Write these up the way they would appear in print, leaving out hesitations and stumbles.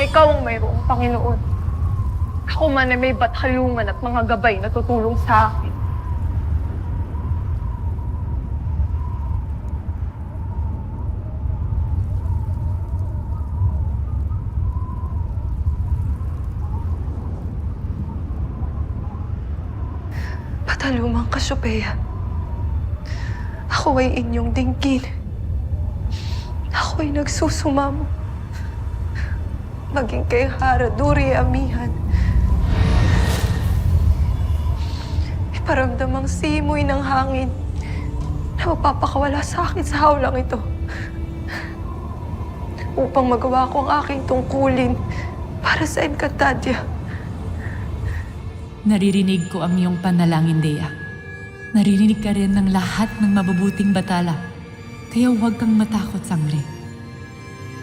ikaw ang mayroong Panginoon. Ako man ay may bathalungan at mga gabay na tutulong sa akin. Patalumang Cassiopeia, ako ay inyong dinggin. Ako ay nagsusumamo. Maging kay Haraduri Amihan. Iparamdam ang simoy ng hangin na magpapakawala sa akin sa hawlang ito. Upang magawa ko ang aking tungkulin para sa Encantadia. Naririnig ko ang iyong panalangin, Dea. Naririnig ka rin ng lahat ng mabubuting batala. Kaya huwag kang matakot, Sangre.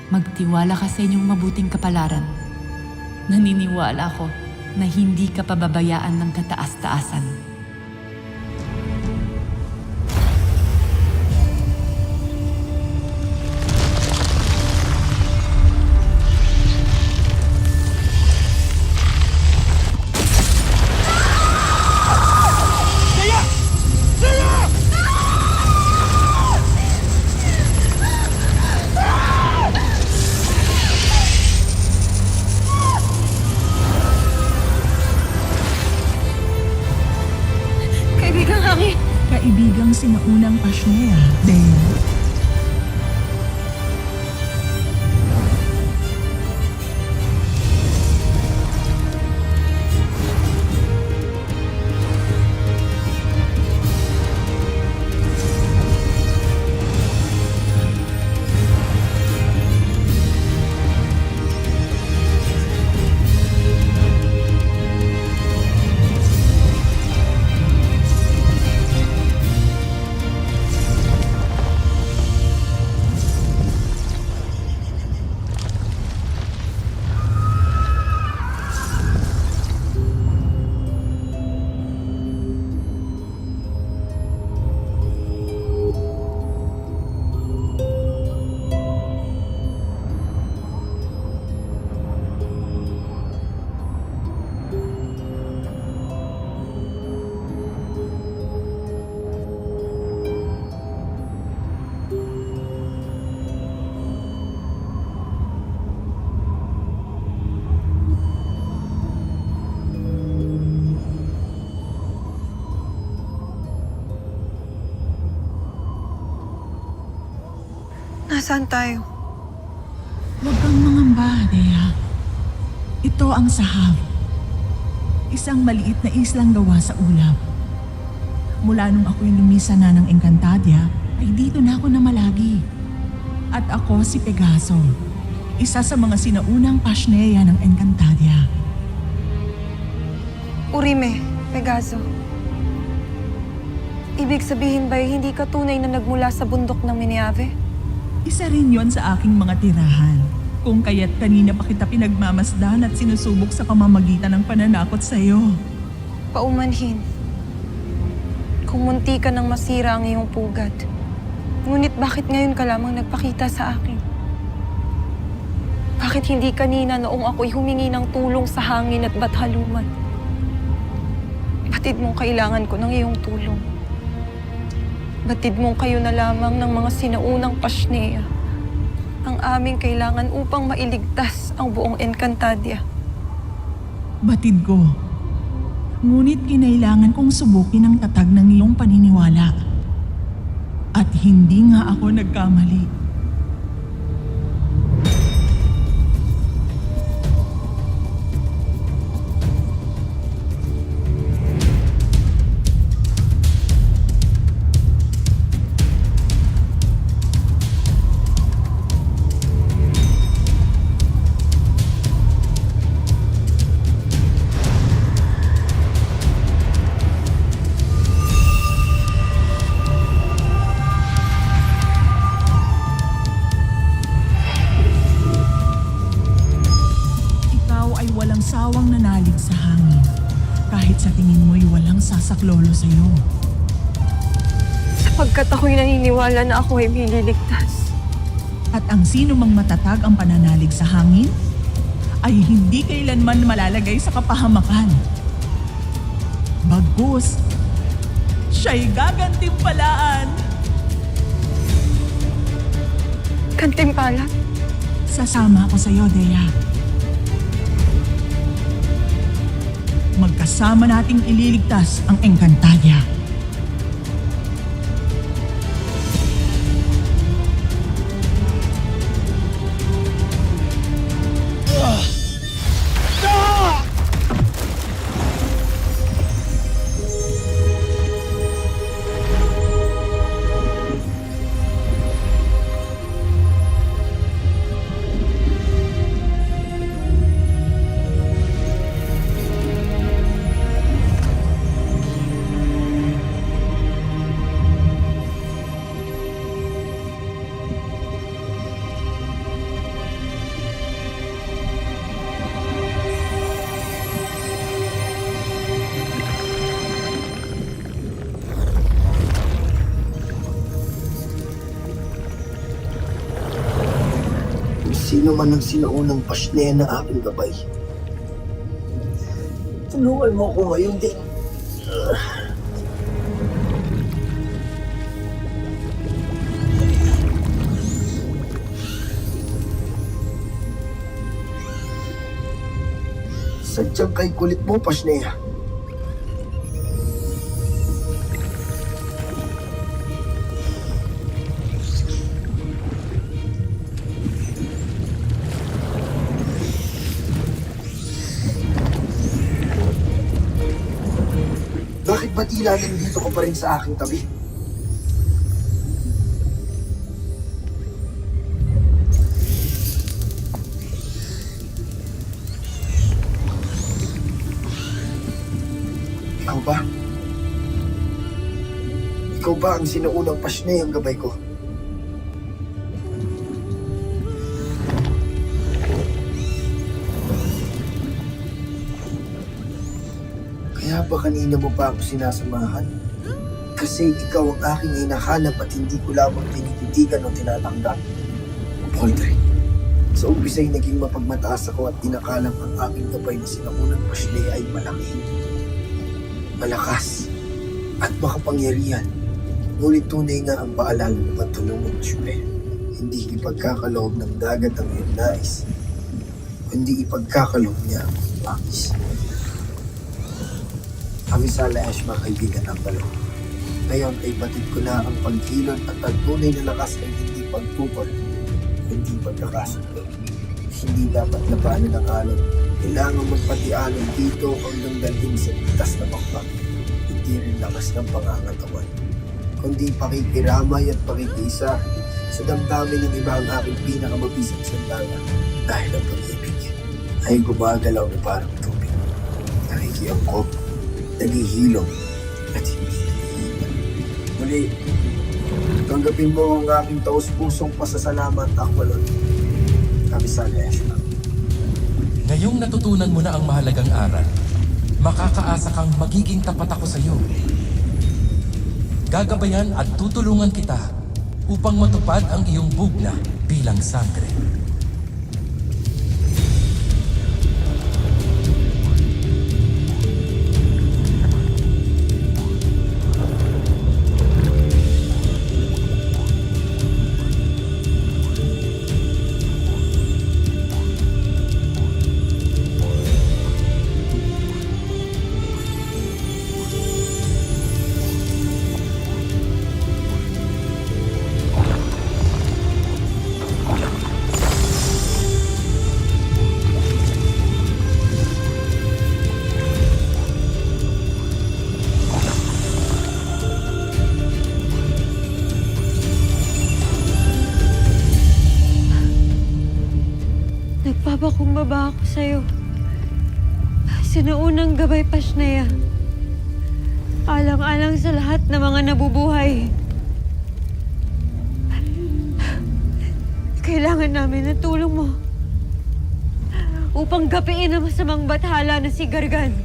Magtiwala ka sa inyong mabuting kapalaran. Naniniwala ako na hindi ka pababayaan ng kataas-taasan. Kaibigang sinaunang Pashnea, Dea. Nasaan tayo? Huwag kang mangamba, Dea. Ito ang Sahab. Isang maliit na islang gawa sa ulap. Mula nung ako'y lumisa na ng Encantadia, ay dito na ako namalagi. At ako si Pegaso, isa sa mga sinaunang Pashnea ng Encantadia. Urime, Pegaso. Ibig sabihin ba'y hindi ka tunay na nagmula sa bundok ng Mineave? Isa rin yon sa aking mga tirahan. Kung kaya't kanina pa kita pinagmamasdan at sinusubok sa pamamagitan ng pananakot sa iyo. Paumanhin. Kung munti ka nang masira ang iyong pugad. Ngunit bakit ngayon ka lamang nagpakita sa akin? Bakit hindi kanina noong ako'y humingi ng tulong sa hangin at bathaluman? Batid mong kailangan ko ng iyong tulong. Batid mong kayo na lamang ng mga sinaunang Pashnea ang aming kailangan upang mailigtas ang buong Encantadia. Batid ko. Ngunit kinailangan kong subukin ang tatag ng iyong paniniwala. At hindi nga ako nagkamali. Sawang nanalig sa hangin, kahit sa tingin mo'y walang sasaklolo sa'yo. Sapagkat ako'y naniniwala na ako ay may liligtas. At ang sino mang matatag ang pananalig sa hangin, ay hindi kailanman malalagay sa kapahamakan. Bagkus, siya'y gagantimpalaan. Gantimpala? Sasama ako sa iyo, Dea. Magkasama nating ililigtas ang Encantadia. Sino man ang sinaunang pasne na aking gabay. Tulungan mo ako ngayon din. Sadyang kay kulit mo, Pasnea. Bakit ba tila nandito ka pa rin sa aking tabi? Ikaw ba? Ikaw ba ang sinuunang pasne ang gabay ko? Kaya ba kanina mo pa ako sinasamahan? Kasi ikaw ang aking hinahanap at hindi ko lamang tinititigan o tinatanggap. Poultry, sa umpisa'y naging mapagmataas ako at inakalang ang aking gabay na sinaunang pasne ay malaki, malakas, at makapangyarihan. Ngunit tunay nga ang paalala ng pagtulungan, Shue. Hindi ipagkakaloob ng dagat ang iyong nais, kundi ipagkakaloob niya ang bangis. Kami sa Laesh, mga kaibigan ng balo. Ngayon ay batid ko na ang pagkilon at ang tunay na lakas ay hindi pagpupol, hindi pagkakasundo. Hindi dapat labanan ng alon. Kailangan magpatialon dito hanggang dalhin sa ligtas na bakbak. Hindi rin lakas ng pangangatawan, kundi pakikiramay at pakikiisa sa damdamin ng iba ang aking pinakamabisang sandala. Dahil ang pag-ibig ay gumagalaw na parang tubig. Nakikiangkop, naghihilom, at hindi nahihilan. Muli, tanggapin mo ang aking taus-pusong pasasalamat, Aqualon. Kami sa Lesma. Ngayong natutunan mo na ang mahalagang aral, makakaasa kang magiging tapat ako sa iyo. Gagabayan at tutulungan kita upang matupad ang iyong bugna bilang sangre. Nagpapakumbaba ako sa'yo. Sinuunang gabay, Pasnea. Alang-alang sa lahat ng mga nabubuhay. Kailangan namin ng tulong mo upang gapiin ang masamang bathala na si Gargan.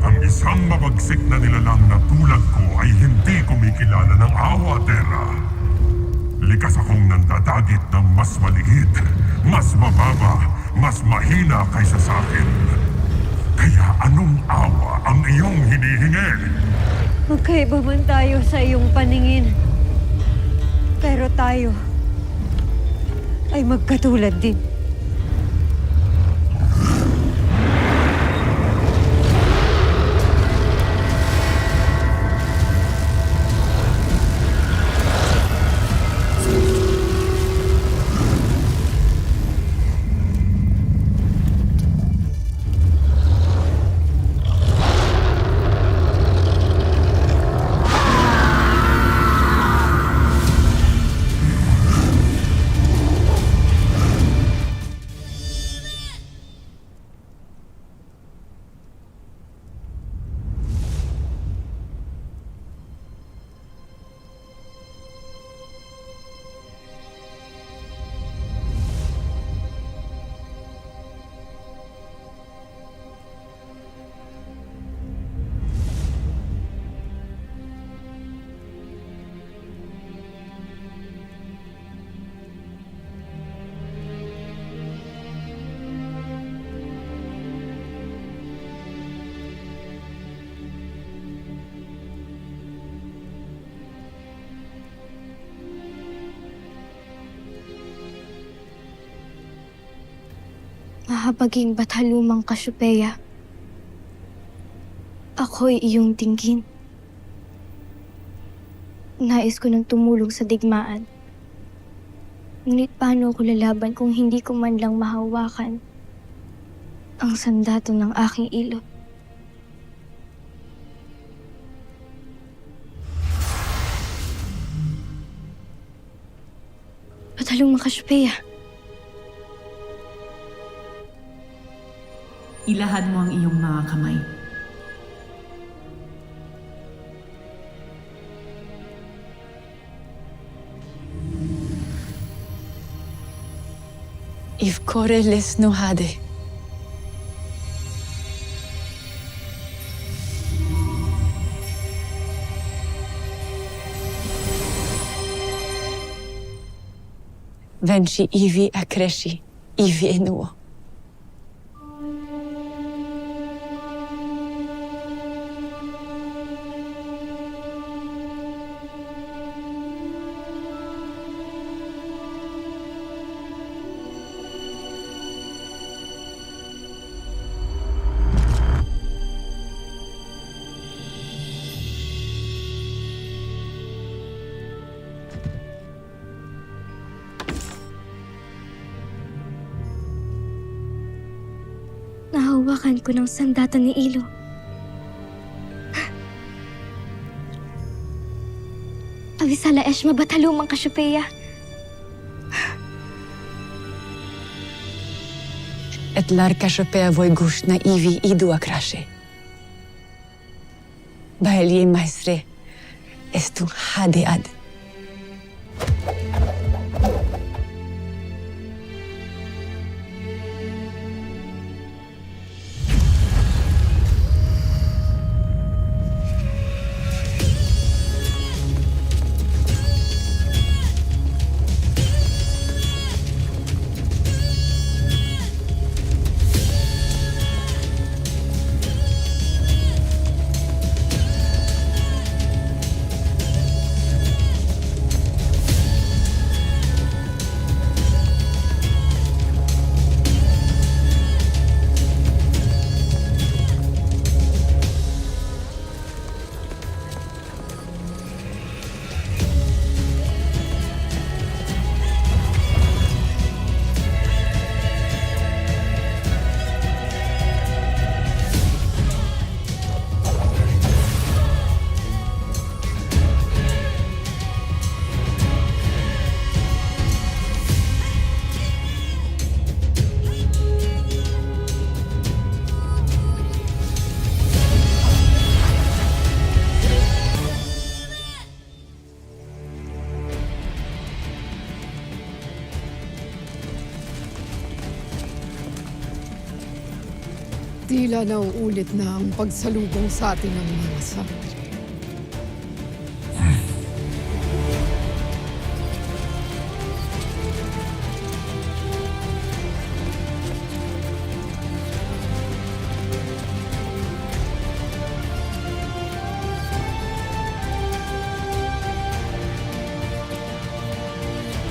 Ang isang mabagsik na nilalang na tulad ko ay hindi kumikilala ng awa, Terra. Likas akong nandadala agit ng mas maliit, mas mababa, mas mahina kaysa sa akin. Kaya anong awa ang iyong hinihingi? Magkaiba man tayo sa iyong paningin. Pero tayo ay magkatulad din. Mahabaging Batalumang Kasyopeya, ako'y iyong dinggin. Nais ko nang tumulong sa digmaan. Ngunit paano ako lalaban kung hindi ko man lang mahawakan ang sandato ng aking ilot? Batalumang Kasyopeya. Ilahad mo ang iyong mga kamay. Ivkore lesnuhade. Venci ivi akreshi, ivi enuo. Nahawakan ko ng sandato ni Ilo. Avisala Eshma Batalumang Kasyopeya. Et lar Kasyopeya voigush na ivi idu akrashe. Bahelye maestre estu hade ad. Tila nauulit na ang pagsalubong sa atin ng mga sangre.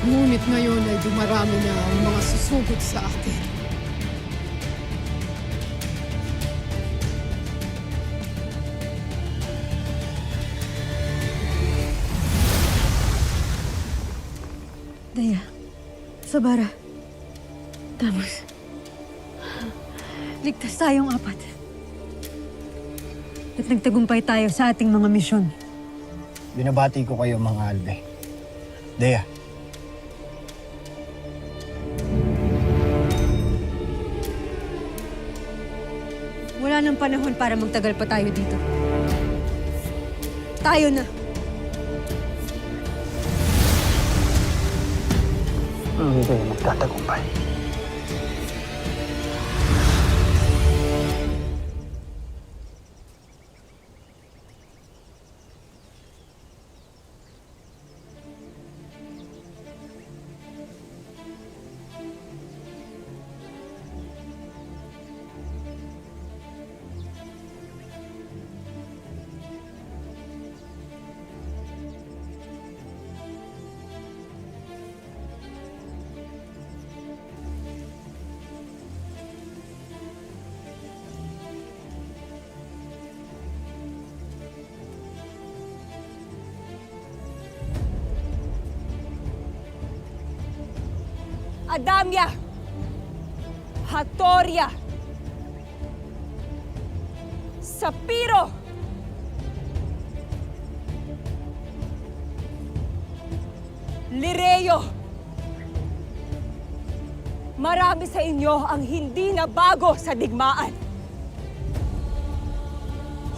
Ngunit ngayon ay dumarami na ang mga susugod sa akin. Daya, Sabara, Tamos. Ligtas tayong apat. At nagtagumpay tayo sa ating mga misyon. Binabati ko kayo mga Albe. Dea, Wala nang panahon para magtagal pa tayo dito. Tayo na! hindi magtatagumpay. Adamya! Hatoria! Sapiro! Lireyo! Marami sa inyo ang hindi na bago sa digmaan.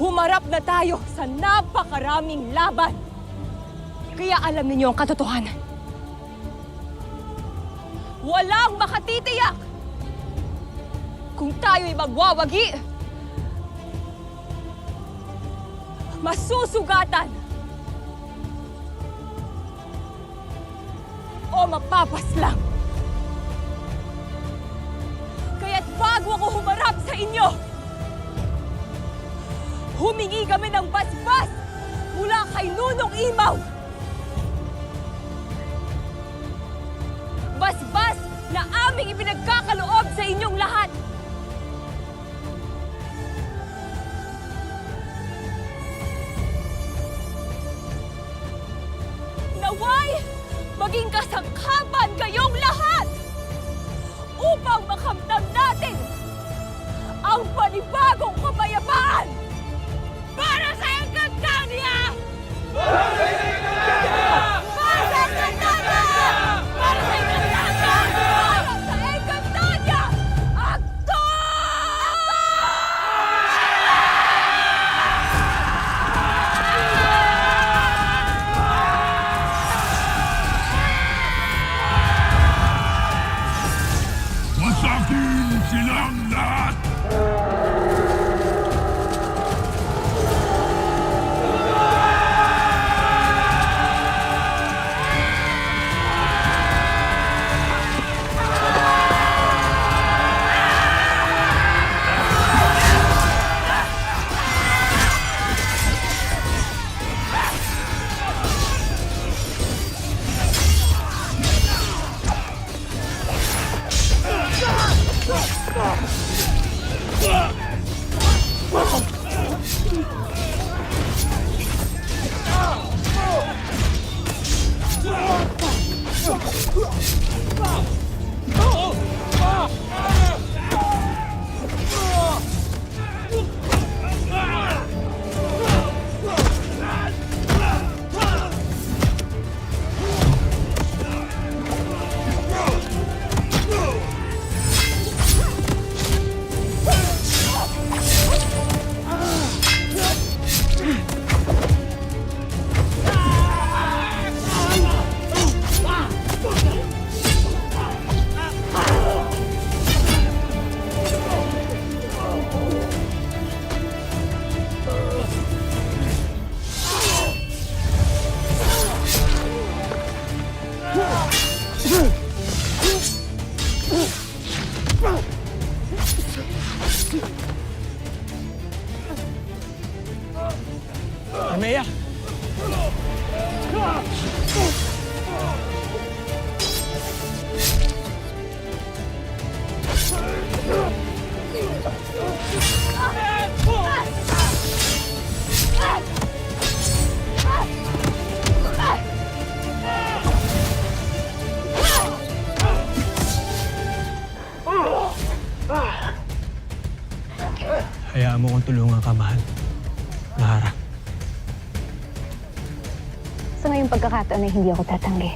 Humarap na tayo sa napakaraming laban. Kaya alam ninyo ang katotohanan. Walang makatitiyak kung tayo'y magwawagi, masusugatan, o mapapaslang. Kaya't bago ako humarap sa inyo, humingi kami ng basbas mula kay Nunong Imaw. Basbas na aming ipinagkakaloob sa inyong lahat. Naway, maging kasangkapan kayong lahat upang makamtan natin ang panibagong kapayapaan para sa Encantadia! Para sa Encantadia! Para sa Encantadia! Para sa Encantadia! Para sa Encantadia! Akto! Wasakin silang lahat! matulungan ka, mahal. Lara. Sa ngayong pagkakataon ay hindi ako tatanggi.